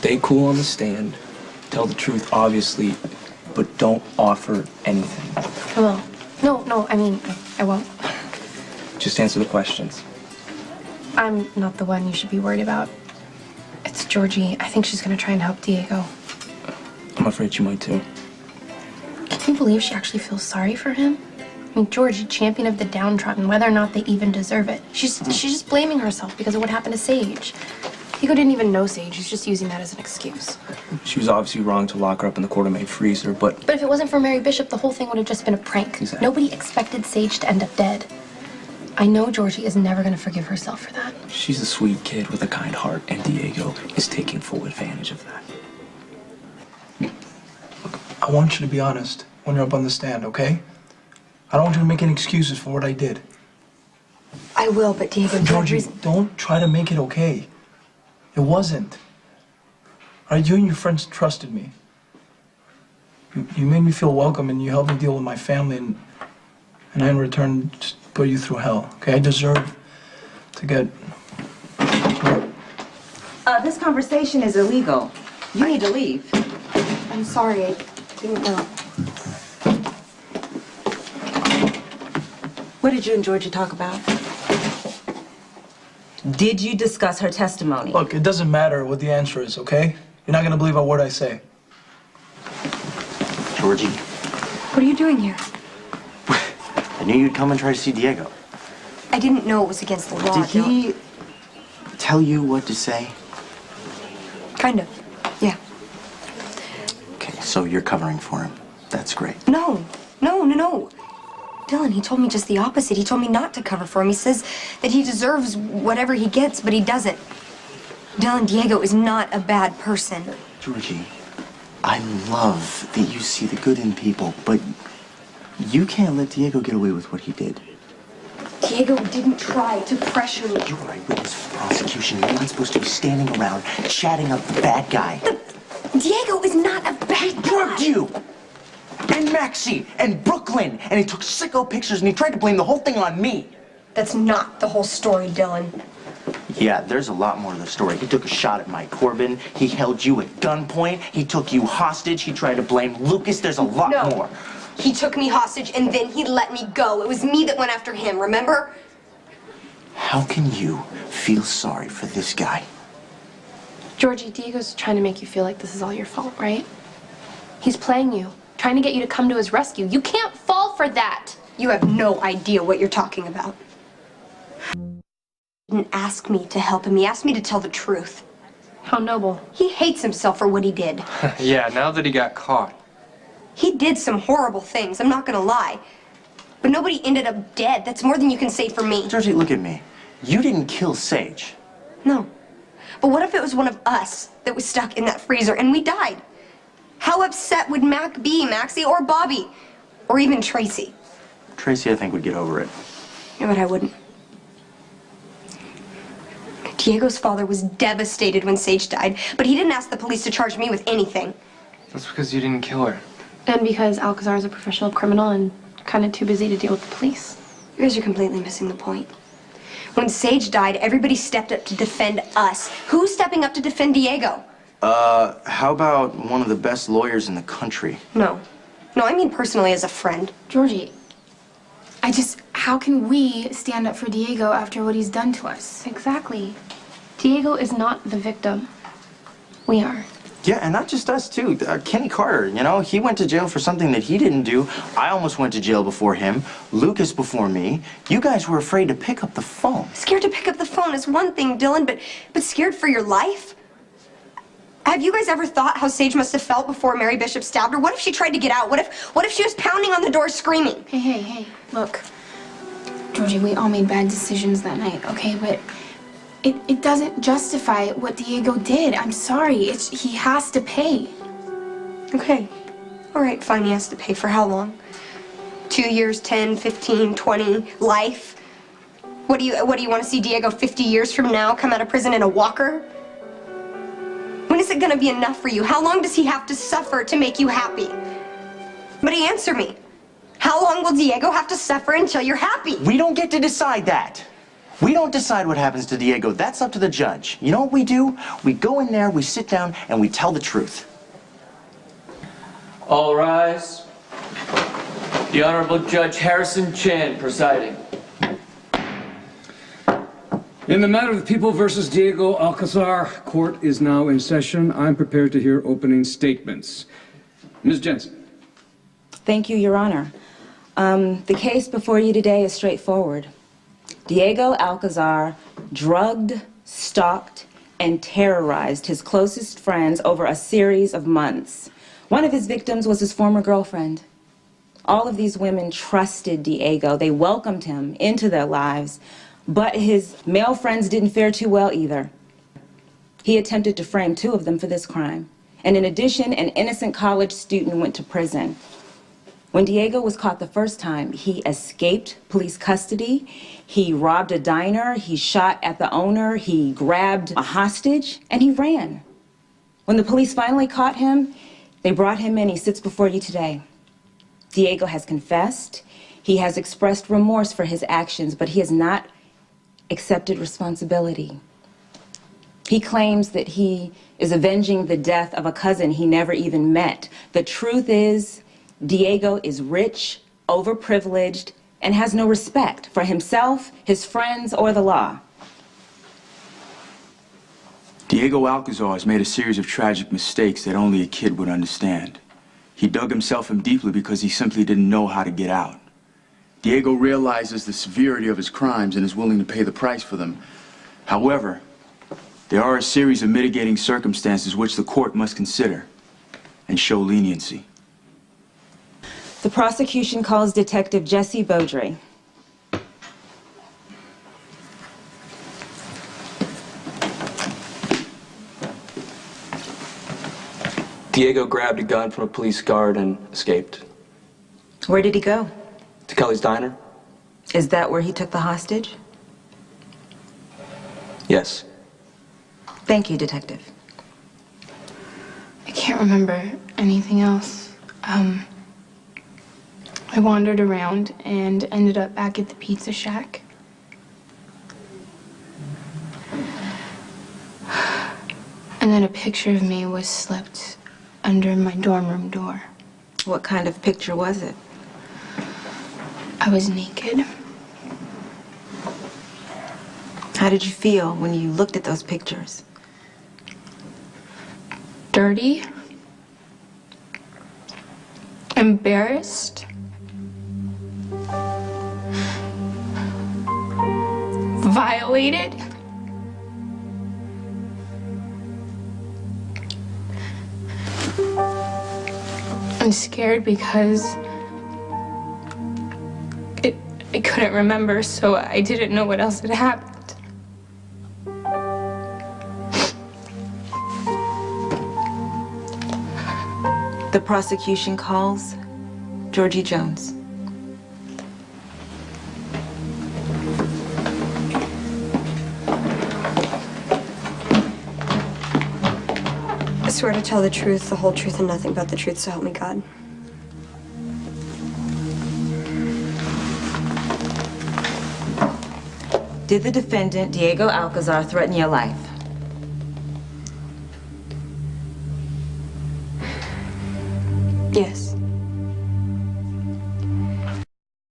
Stay cool on the stand. Tell the truth, obviously, but don't offer anything. I will. No, I mean, I won't. Just answer the questions. I'm not the one you should be worried about. It's Georgie. I think she's gonna try and help Diego. I'm afraid she might too. Can you believe she actually feels sorry for him? I mean, Georgie, champion of the downtrodden, whether or not they even deserve it. She's just blaming herself because of what happened to Sage. Diego didn't even know Sage. He's just using that as an excuse. She was obviously wrong to lock her up in the quarter-made freezer, but... But if it wasn't for Mary Bishop, the whole thing would have just been a prank. Exactly. Nobody expected Sage to end up dead. I know Georgie is never going to forgive herself for that. She's a sweet kid with a kind heart, and Diego is taking full advantage of that. Look, I want you to be honest when you're up on the stand, okay? I don't want you to make any excuses for what I did. I will, but Diego... Georgie, don't try to make it okay. It wasn't. All right, you and your friends trusted me. You made me feel welcome, and you helped me deal with my family, and I in return just put you through hell. Okay, I deserve to get... This conversation is illegal. You need to leave. I'm sorry, I didn't know. What did you and Georgia talk about? Did you discuss her testimony? Look, it doesn't matter what the answer is, okay? You're not gonna believe a word I say. Georgie. What are you doing here? I knew you'd come and try to see Diego. I didn't know it was against the law. Did he tell you what to say? Kind of, yeah. Okay, so you're covering for him. That's great. No. Dylan, he told me just the opposite. He told me not to cover for him. He says that he deserves whatever he gets, but he doesn't. Dylan, Diego is not a bad person. Georgie, I love that you see the good in people, but you can't let Diego get away with what he did. Diego didn't try to pressure me. You are a witness for prosecution. You're not supposed to be standing around chatting up the bad guy. Diego is not a bad He guy. drugged you! And Maxie! And Brooklyn! And he took sicko pictures and he tried to blame the whole thing on me. That's not the whole story, Dylan. Yeah, there's a lot more to the story. He took a shot at Mike Corbin. He held you at gunpoint. He took you hostage. He tried to blame Lucas. There's a lot more. He took me hostage and then he let me go. It was me that went after him, remember? How can you feel sorry for this guy? Georgie, Diego's trying to make you feel like this is all your fault, right? He's playing you, trying to get you to come to his rescue. You can't fall for that. You have no idea what you're talking about. He didn't ask me to help him. He asked me to tell the truth. How noble. He hates himself for what he did. Yeah, now that he got caught. He did some horrible things, I'm not gonna lie. But nobody ended up dead. That's more than you can say for me. Georgie, look at me. You didn't kill Sage. No. But what if it was one of us that was stuck in that freezer and we died? How upset would Mac be, Maxie, or Bobby? Or even Tracy? Tracy, I think, would get over it. You know what, I wouldn't. Diego's father was devastated when Sage died, but he didn't ask the police to charge me with anything. That's because you didn't kill her. And because Alcazar is a professional criminal and kind of too busy to deal with the police. You guys are completely missing the point. When Sage died, everybody stepped up to defend us. Who's stepping up to defend Diego? How about one of the best lawyers in the country? No, I mean personally as a friend. Georgie, how can we stand up for Diego after what he's done to us? Exactly. Diego is not the victim. We are. Yeah, and not just us, too. Kenny Carter, you know, he went to jail for something that he didn't do. I almost went to jail before him. Lucas before me. You guys were afraid to pick up the phone. Scared to pick up the phone is one thing, Dylan, but scared for your life? Have you guys ever thought how Sage must have felt before Mary Bishop stabbed her? What if she tried to get out? What if she was pounding on the door screaming? Hey, look. Georgie, we all made bad decisions that night, okay? But it doesn't justify what Diego did. I'm sorry. He has to pay. Okay. All right, fine, he has to pay. For how long? 2 years, 10, 15, 20, life? What do you want to see Diego 50 years from now come out of prison in a walker? When is it gonna be enough for you? How long does he have to suffer to make you happy? But answer me. How long will Diego have to suffer until you're happy? We don't get to decide that. We don't decide what happens to Diego. That's up to the judge. You know what we do? We go in there, we sit down, and we tell the truth. All rise. The Honorable Judge Harrison Chan presiding. In the matter of the People versus Diego Alcazar, court is now in session. I'm prepared to hear opening statements. Ms. Jensen. Thank you, Your Honor. The case before you today is straightforward. Diego Alcazar drugged, stalked, and terrorized his closest friends over a series of months. One of his victims was his former girlfriend. All of these women trusted Diego. They welcomed him into their lives, but his male friends didn't fare too well either. He attempted to frame 2 of them for this crime. And in addition, an innocent college student went to prison. When Diego was caught the first time, he escaped police custody. He robbed a diner, he shot at the owner, he grabbed a hostage, and he ran. When the police finally caught him, they brought him in. He sits before you today. Diego has confessed. He has expressed remorse for his actions, but he has not accepted responsibility. He claims that he is avenging the death of a cousin he never even met. The truth is, Diego is rich, overprivileged, and has no respect for himself, his friends, or the law. Diego Alcazar has made a series of tragic mistakes that only a kid would understand. He dug himself in deeply because he simply didn't know how to get out. Diego realizes the severity of his crimes and is willing to pay the price for them. However, there are a series of mitigating circumstances which the court must consider and show leniency. The prosecution calls Detective Jesse Beaudry. Diego grabbed a gun from a police guard and escaped. Where did he go? To Kelly's diner? Is that where he took the hostage? Yes. Thank you, Detective. I can't remember anything else. I wandered around and ended up back at the pizza shack. And then a picture of me was slipped under my dorm room door. What kind of picture was it? I was naked. How did you feel when you looked at those pictures? Dirty. Embarrassed. Violated. I'm scared because I couldn't remember, so I didn't know what else had happened. The prosecution calls Georgie Jones. I swear to tell the truth, the whole truth, and nothing but the truth, so help me God. Did the defendant, Diego Alcazar, threaten your life? Yes.